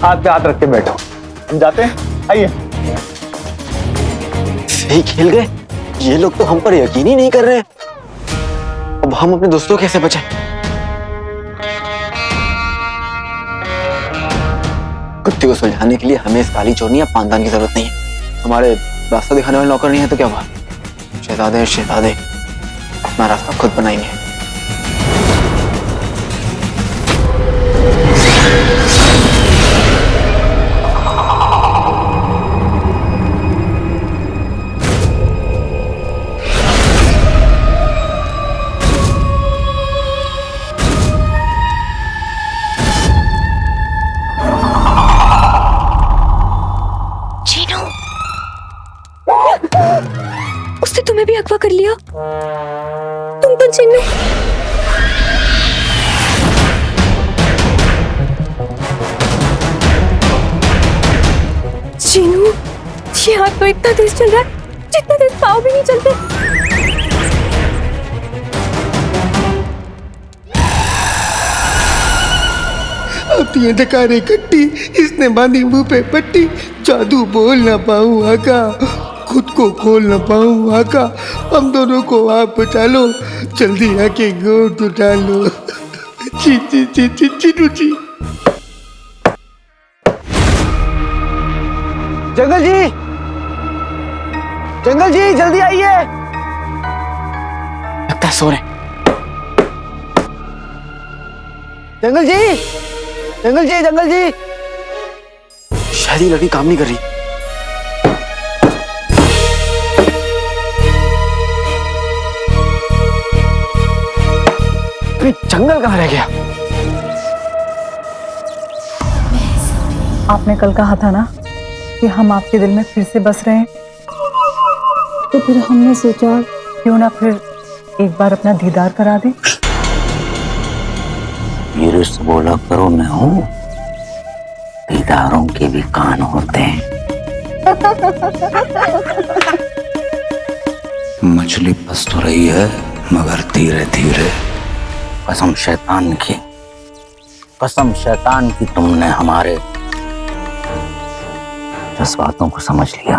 हाथ पे हाथ रख के बैठो, हम जाते हैं, आइए। सही खेल गए, ये लोग तो हम पर यकीन ही नहीं कर रहे। अब हम अपने दोस्तों को कैसे बचाएं? कुत्ते को सुलझाने के लिए हमें इस काली चोरनी या पानदान की जरूरत नहीं है। हमारे रास्ता दिखाने वाले नौकर नहीं है तो क्या हुआ? शहजादे शहजादे अपना रास्ता खुद बनाएंगे। उसने तुम्हें भी अगवा कर लिया? तुम तो चिन्नू। चिन्नू, ये हाथ तो इतना तेज चल रहा है जितना तेज पाँव भी नहीं चलते। अब ये डकारे कट्टी, इसने बांधी मुंह पे पट्टी, जादू बोल ना पाऊं आका, खुद को खोल ना पाऊं आका, हम दोनों को आप बचा लो, जल्दी आके गोद उठा लो। ची ची ची ची चिन्नू जी। जंगल जी, जंगल जी जल्दी आइए। लगता है सो रहे। जंगल जी, जंगल जी, जंगल जी। शायद ये लड़की काम नहीं कर रही। जंगल कहाँ रह गया? आपने कल कहा था ना कि हम आपके दिल में फिर से बस रहे हैं, तो फिर हमने सोचा क्यों ना फिर एक बार अपना दीदार करा दें। धीरे से बोला करो, मैं हूँ, दीदारों के भी कान होते हैं। मछली फंस तो रही है मगर धीरे धीरे। कसम शैतान की, कसम शैतान की, तुमने हमारे जज्बातों को समझ लिया।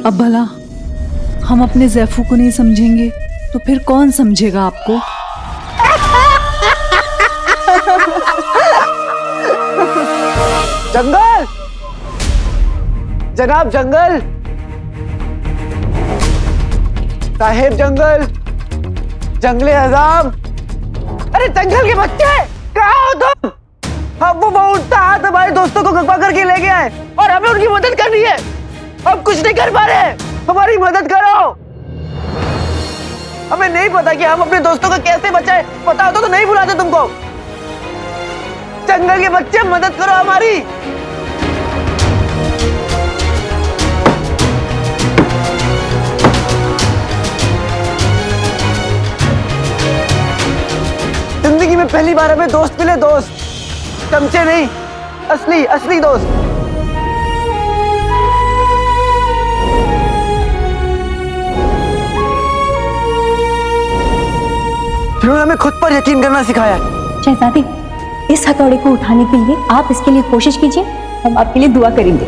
अब भला हम अपने ज़ैफू को नहीं समझेंगे तो फिर कौन समझेगा आपको? जंगल, जनाब जंगल, साहेब जंगल, जंगले हजाम। अरे जंगल के बच्चे, कहाँ हो तुम? अब वो उठता हाथ हमारे दोस्तों को अगवा करके ले गया है और हमें उनकी मदद करनी है। हम कुछ नहीं कर पा रहे, हमारी मदद करो। हमें नहीं पता कि हम अपने दोस्तों को कैसे बचाएं। पता होता तो नहीं बुलाते तुमको। जंगल के बच्चे, मदद करो हमारी। जिंदगी में पहली बार हमें दोस्त मिले, दोस्त, चमचे नहीं, असली असली दोस्त। जिन्होंने हमें खुद पर यकीन करना सिखाया है। शहजादी, इस हथौड़े को उठाने के लिए आप इसके लिए कोशिश कीजिए, हम आपके लिए दुआ करेंगे।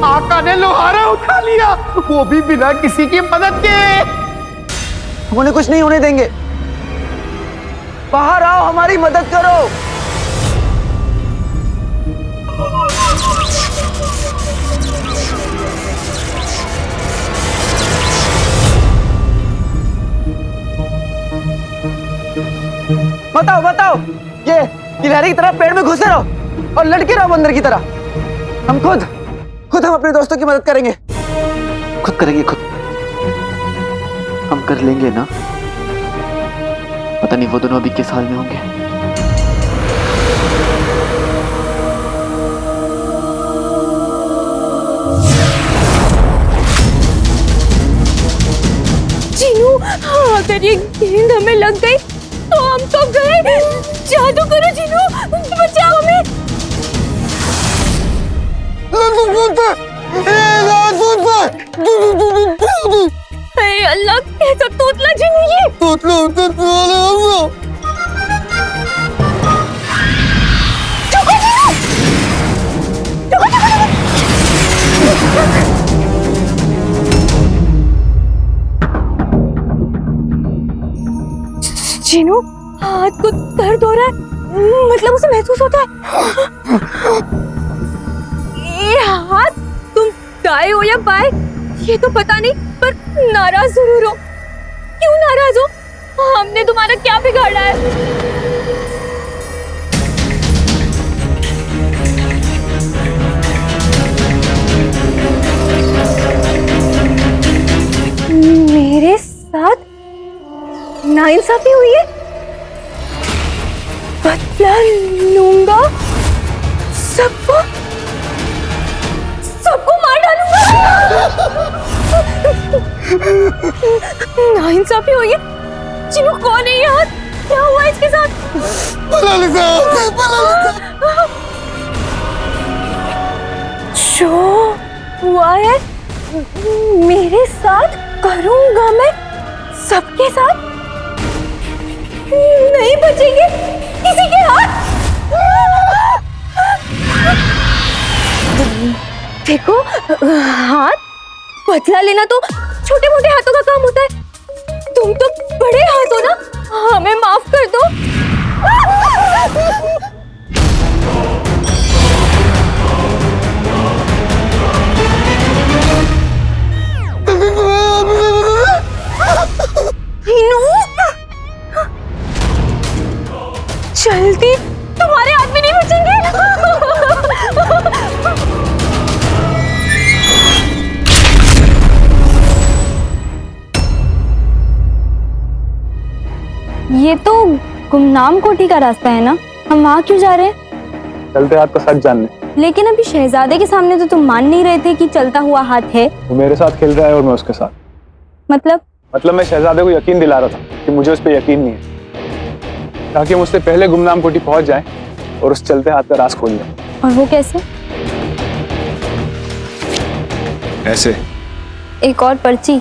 आका ने लोहारा उठा लिया, वो भी बिना किसी की मदद के। हम उन्हें कुछ नहीं होने देंगे। बाहर आओ, हमारी मदद करो। बताओ बताओ, ये गिलहरी की तरह पेड़ में घुसे रहो और लटके रहो बंदर की तरह। हम खुद हम अपने दोस्तों की मदद करेंगे। खुद करेंगे, खुद। हम कर लेंगे ना। पता नहीं वो दोनों अभी किस हाल में होंगे। जीनू, अगर ये गेंद हमें लग गई तो हम तो गए। जादू करो जीनू, बचाओ हमें। हे अल्लाह, कैसा तोतला जिन है ये? चुको जिनो! चुको, जिनो, हाथ को दर्द हो रहा है, मतलब उसे महसूस होता है। ये हाथ, तुम दाएं हो या बाएं ये तो पता नहीं, पर नाराज जरूर हो। क्यों नाराज हो? हमने तुम्हारा क्या बिगाड़ा है? मेरे साथ नाइंसाफी हुई है, बदला लूंगा, सबको मार डालूंगा। नाइंसाफी हुई है। जिनो, कौन है ये हाथ? क्या हुआ इसके साथ? जो हुआ है मेरे साथ करूंगा मैं सबके साथ। नहीं बचेंगे किसी के हाथ। देखो, हाथ बदला लेना तो छोटे मोटे हाथों का काम होता है। तुम तो बड़े हाथ हो ना, हमें माफ कर दो। जल्दी, तुम्हारे हाथ भी नहीं बचेंगे। ये तो गुमनाम कोठी का रास्ता है ना, हम वहाँ क्यों जा रहे हैं? चलते हाथ का सच जानने। लेकिन अभी शहजादे के सामने तो तुम मान नहीं रहे थे कि चलता हुआ हाथ है। वो मेरे साथ खेल रहा है और मैं उसके साथ। मतलब मैं शहजादे को यकीन दिला रहा था कि मुझे उस पर यकीन नहीं है, ताकि हम उससे पहले गुमनाम कोठी पहुंच जाएं और उस चलते हाथ का राज खोल लें। और वो कैसे? ऐसे। एक और पर्ची।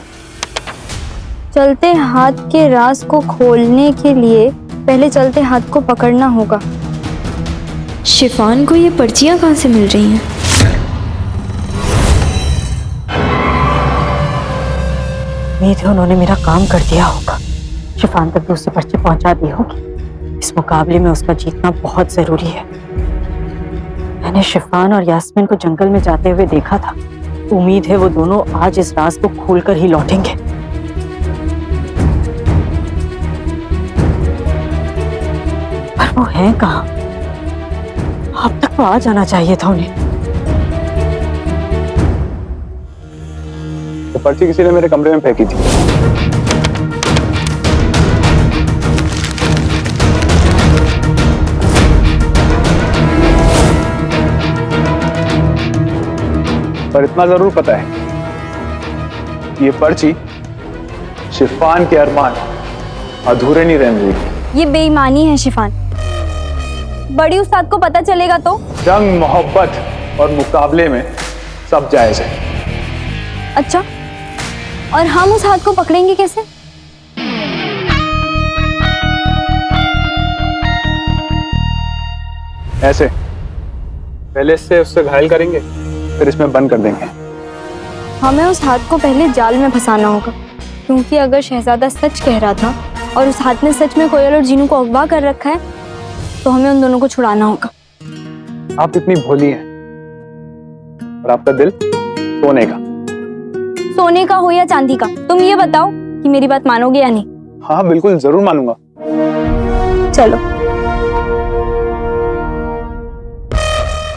चलते हाथ के राज को खोलने के लिए पहले चलते हाथ को पकड़ना होगा। शिफान को ये पर्चियां कहाँ से मिल रही हैं? उम्मीद है उन्होंने मेरा काम कर दिया होगा। शिफान तक दूसरी पर्ची पहुंचा दी होगी। इस मुकाबले में उसका जीतना बहुत जरूरी है। मैंने शिफान और यास्मीन को जंगल में जाते हुए देखा था। उम्मीद है वो दोनों आज इस राज को खोलकर ही लौटेंगे। पर वो हैं कहाँ? अब तक तो आ जाना चाहिए था उन्हें। वो पर्ची किसी ने मेरे कमरे में फेंकी थी। पर इतना जरूर पता है कि ये पर्ची शिफान के अरमान अधूरे नहीं रहने देगी। ये बेईमानी है शिफान। बड़ी उस्ताद को पता चलेगा तो? जंग, मोहब्बत और मुकाबले में सब जायज है। अच्छा, और हम उस हाथ को पकड़ेंगे कैसे? ऐसे, पहले इससे उससे घायल करेंगे, फिर इसमें बंद कर देंगे। हमें उस हाथ को पहले जाल में फंसाना होगा, क्योंकि अगर शहजादा सच कह रहा था और उस हाथ ने सच में कोयल और जीनू को अगवा कर रखा है, तो हमें उन दोनों को छुड़ाना होगा। आप इतनी भोली हैं और आपका दिल सोने का। सोने का हो या चांदी का, तुम ये बताओ कि मेरी बात मानोगे या नहीं? हाँ बिल्कुल, जरूर मानूंगा। चलो।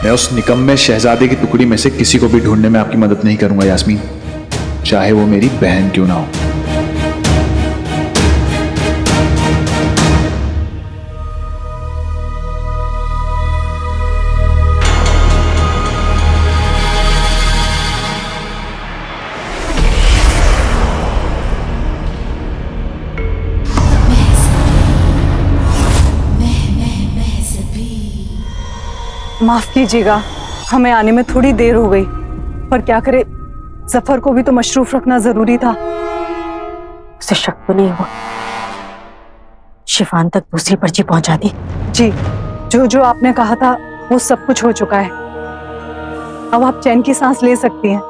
मैं उस निकम्मे शहजादे की टुकड़ी में से किसी को भी ढूंढने में आपकी मदद नहीं करूंगा यास्मीन, चाहे वो मेरी बहन क्यों ना हो। माफ कीजिएगा, हमें आने में थोड़ी देर हो गई। पर क्या करे, जफर को भी तो मशरूफ रखना जरूरी था। उसे शक तो नहीं हुआ? शिफान तक दूसरी पर्ची पहुंचा दी? जी, जो जो आपने कहा था वो सब कुछ हो चुका है। अब आप चैन की सांस ले सकती हैं।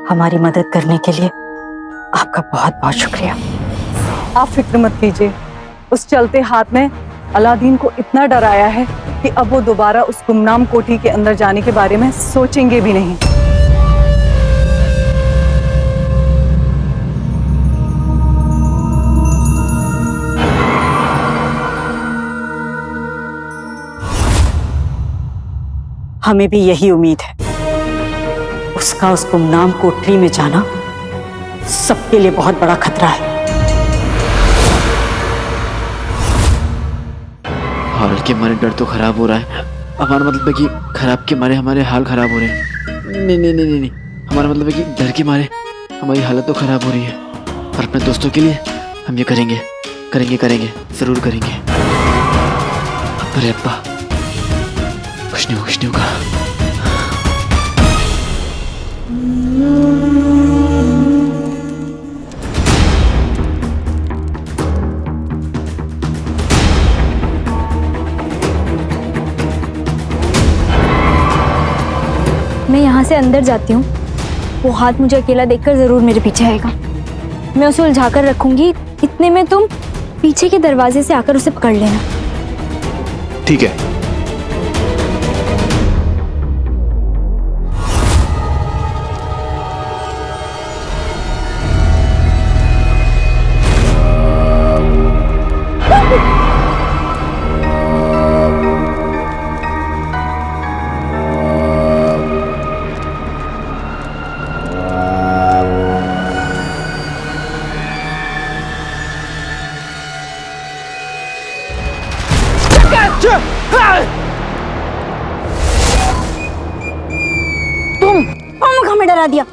हमारी मदद करने के लिए आपका बहुत बहुत शुक्रिया। आप फिक्र मत कीजिए, उस चलते हाथ ने अलादीन को इतना डराया है कि अब वो दोबारा उस गुमनाम कोठी के अंदर जाने के बारे में सोचेंगे भी नहीं। हमें भी यही उम्मीद है। उसका उस गुमनाम कोठरी में जाना सबके लिए बहुत बड़ा खतरा है। हाल के मारे डर तो खराब हो रहा है। हमारा मतलब है कि खराब के मारे हमारे हाल खराब हो रहे हैं। नहीं नहीं नहीं नहीं नहीं, हमारा मतलब है कि डर के मारे हमारी हालत तो खराब हो रही है। और अपने दोस्तों के लिए हम ये करेंगे करेंगे करेंगे जरूर करेंगे। अरे अब्बा कुछ नहीं होगा। मैं यहाँ से अंदर जाती हूँ। वो हाथ मुझे अकेला देखकर जरूर मेरे पीछे आएगा। मैं उसे उलझा कर रखूंगी। इतने में तुम पीछे के दरवाजे से आकर उसे पकड़ लेना। ठीक है। तुम हमें डरा दिया।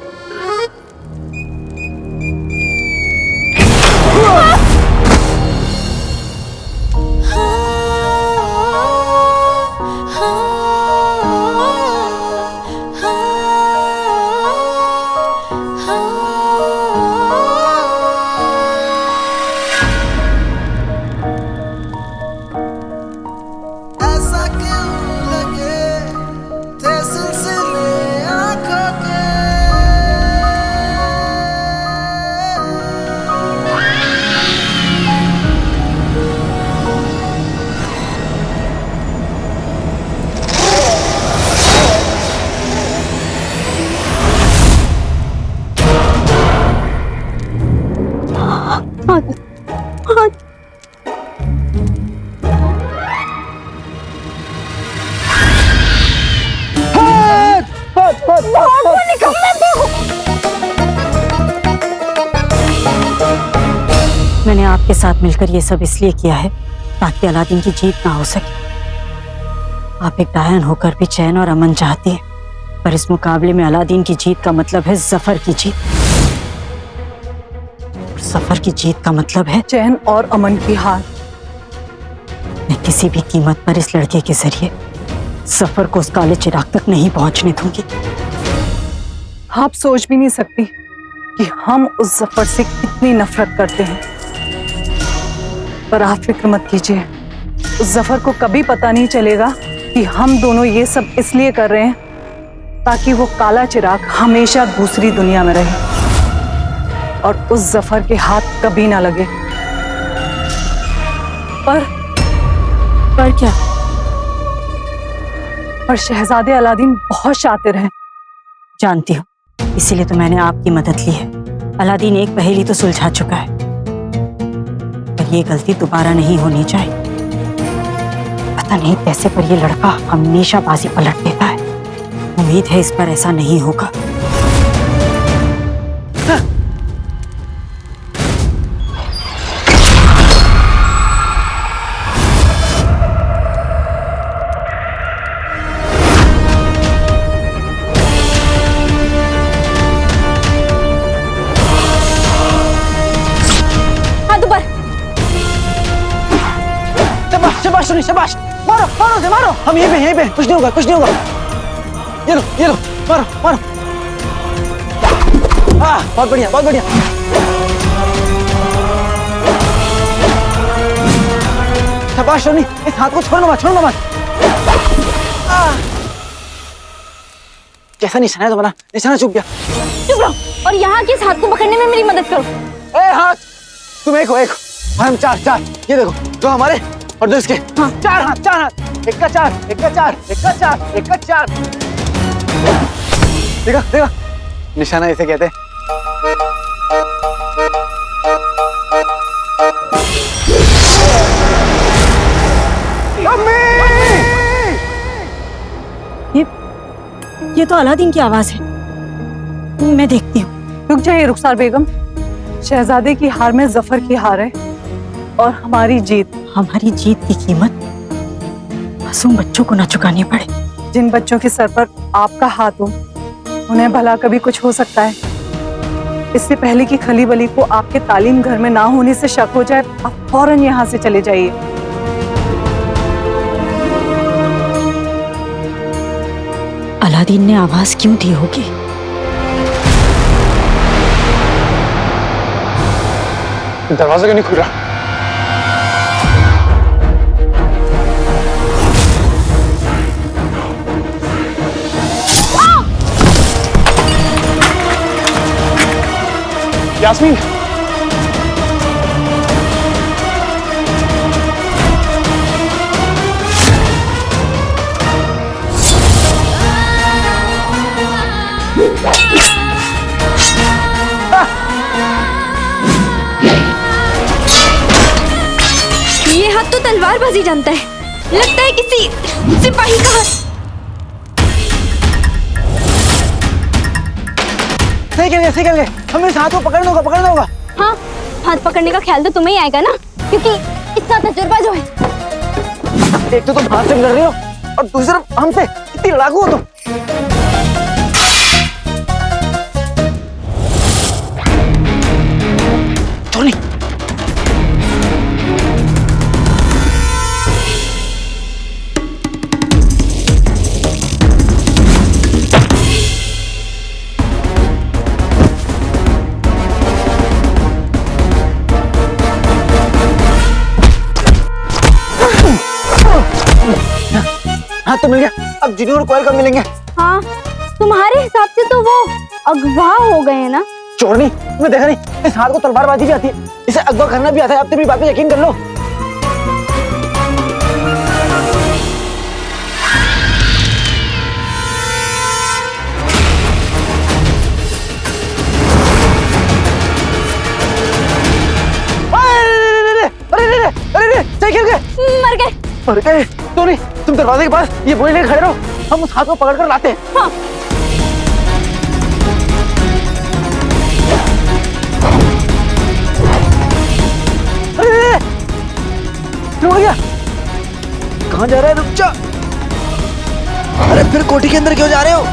ऐसा क्यों लगे थे सिलसिले आँखों के। मैंने आपके साथ मिलकर ये सब इसलिए किया है ताकि अलादीन की जीत ना हो सके। आप एक डायन होकर भी चैन और अमन चाहती हैं, पर इस मुकाबले में अलादीन की जीत का मतलब है जफर की जीत। और जफर की जीत का मतलब है चैन और अमन की हार। मैं किसी भी कीमत पर इस लड़के के जरिए जफर को उस काले चिराग तक नहीं पहुंचने दूंगी। आप सोच भी नहीं सकती कि हम उस जफर से कितनी नफरत करते हैं। पर आप फिक्र मत कीजिए, उस जफर को कभी पता नहीं चलेगा कि हम दोनों ये सब इसलिए कर रहे हैं ताकि वो काला चिराग हमेशा दूसरी दुनिया में रहे और उस जफर के हाथ कभी ना लगे। पर क्या? पर शहजादे अलादीन बहुत शातिर हैं। जानती हूँ, इसीलिए तो मैंने आपकी मदद ली है। अलादीन एक पहेली तो सुलझा चुका है, पर ये गलती दोबारा नहीं होनी चाहिए। पता नहीं कैसे पर ये लड़का हमेशा बाजी पलट देता है। उम्मीद है इस पर ऐसा नहीं होगा। शाबाश सुनी शाबाश, मारो मारो से मारो। हम यहीं पे कुछ नहीं होगा कुछ नहीं होगा। ये लो मारो मारो। बहुत बढ़िया बहुत बढ़िया। शाबाश रोनी, इस हाथ को छोड़ना मत, छोड़ना मत। कैसा निशाना है तुम्हारा? निशाना चुप गया। चुप रहो और यहाँ के इस हाथ को पकड़ने में मेरी मदद करो। ए हाथ, तुम एक हो और हम चार। चार, ये देखो, दो हमारे और दो इसके। हाँ। चार हाथ, चार हाथ। एक का चार, एक का चार, एक का चार, एक का चार। देखा देखा, निशाना इसे कहते हैं। ये तो अलादीन की आवाज है। मैं देखती हूँ। रुक जाइए रुखसार बेगम, शहजादे की हार में जफर की हार है और हमारी जीत। हमारी जीत की कीमत मासूम बच्चों को ना चुकानी पड़े। जिन बच्चों के सर पर आपका हाथ हो, उन्हें भला कभी कुछ हो सकता है। इससे पहले कि खली बली को आपके तालीम घर में ना होने से शक हो जाए, आप फौरन यहाँ से चले जाइए। अलादीन ने आवाज क्यों दी होगी? दरवाजा क्यों नहीं खुल रहा? यास्मीन, ये हाथ तो तलवारबाजी जानता है, लगता है किसी सिपाही का हाथ। सही कह गए। हमें इस हाथ को पकड़ना होगा, पकड़ना होगा। हाँ, हाथ पकड़ने का ख्याल तो तुम्हें ही आएगा ना, क्योंकि इतना तजुर्बा जो है। एक तो तुम हाथ से लड़ रही हो और दूसरी तरफ हमसे इतनी लड़ाकू हो तुम। छोड़ नहीं। हाँ तो मिल गया। अब जिन्नू और कोयल कब मिलेंगे? हाँ, तुम्हारे हिसाब से तो वो अगवा हो गए हैं ना? चोरनी, तुम्हें देखा नहीं, इस हाथ को तलवारबाजी भी आती है, इसे अगवा करना भी आता है। अब तेरी बात पे यकीन कर लो। अरे सही खेल गए। मर गए। तो नहीं, तुम दरवाजे के पास ये बोले लेकर खड़े रहो, हम उस हाथ को पकड़ कर लाते हैं। हाँ। अरे रुक गया। कहाँ जा रहा है? रुक जा। अरे फिर कोठी के अंदर क्यों जा रहे हो?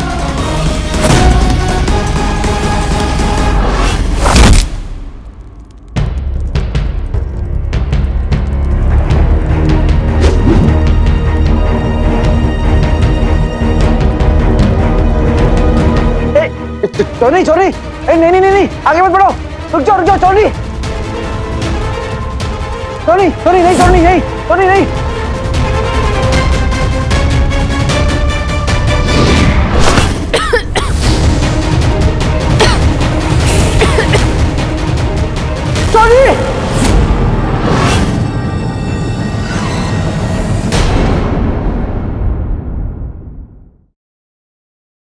चोरी चोरी, नहीं, आगे मत बढ़ो। रुक जाओ चोरी नहीं, चोरी नहीं।